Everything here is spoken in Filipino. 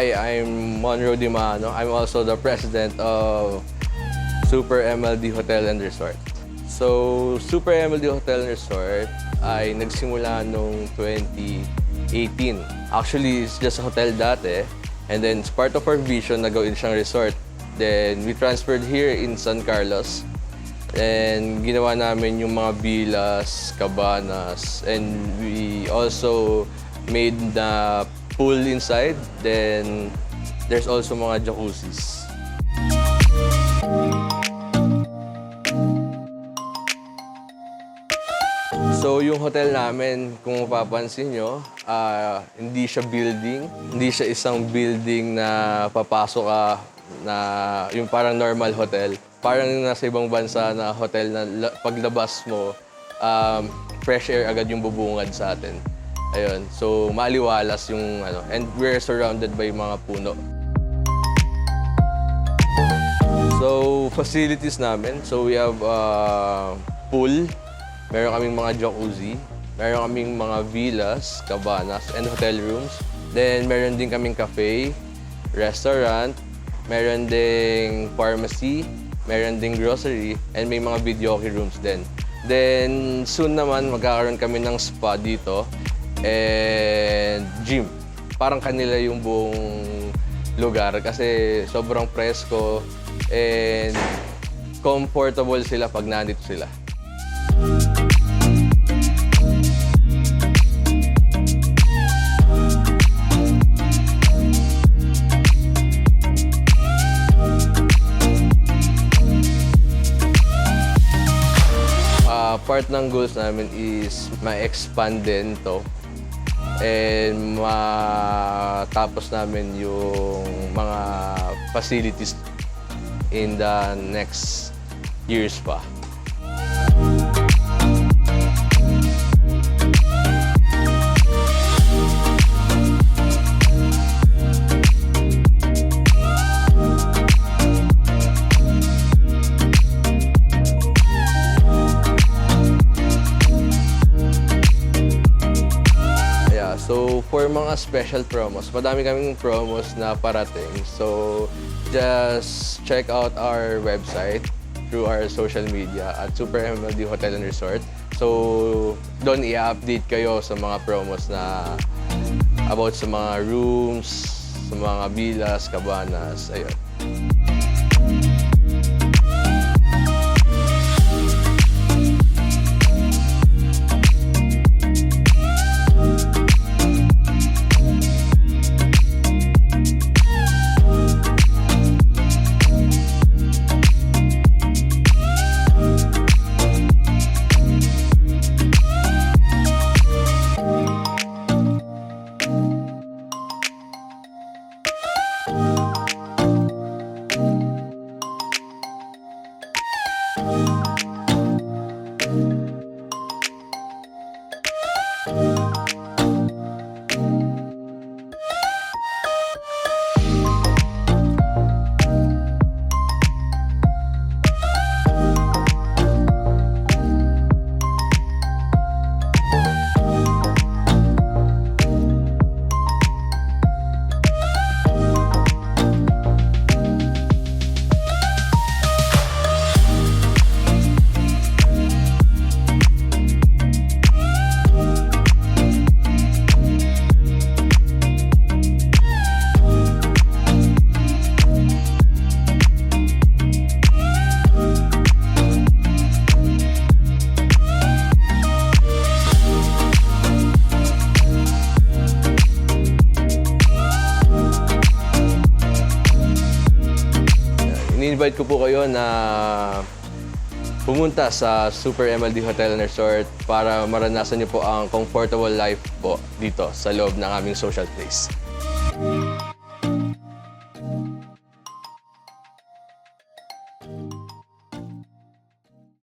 Hi, I'm Monroe Dimano. I'm also the president of Super MLD Hotel and Resort. So, Super MLD Hotel and Resort ay nagsimula noong 2018. Actually, it's just a hotel dati. And then, it's part of our vision na gawin siyang resort. Then, we transferred here in San Carlos. And ginawa namin yung mga villas, cabanas. And we also made the pool inside. Then, there's also mga jacuzzis. So, yung hotel namin, kung mapapansin nyo, hindi siya building. Hindi siya isang building na papasok ka na yung parang normal hotel. Parang nasa ibang bansa na hotel na paglabas mo, fresh air agad yung bubungad sa atin. Ayun. So, maliwalas yung ano. And we're surrounded by mga puno. So, facilities namin. So, we have pool. Meron kaming mga jacuzzi, meron kaming mga villas, cabanas, and hotel rooms. Then, meron din kaming cafe, restaurant, meron ding pharmacy, meron ding grocery, and may mga videoke rooms din. Then, soon naman, magkakaroon kami ng spa dito, and gym. Parang kanila yung buong lugar kasi sobrang presko and comfortable sila pag nandito sila. Part ng goals namin is ma-expand din to and matapos namin yung mga facilities in the next years pa. So, for mga special promos, madami kaming promos na parating. So, just check out our website through our social media at Super MLD Hotel and Resort. So, doon i-update kayo sa mga promos na about sa mga rooms, sa mga villas, cabanas, ayun. I-invite ko po kayo na pumunta sa Super MLD Hotel and Resort para maranasan niyo po ang comfortable life po dito sa loob ng aming social place.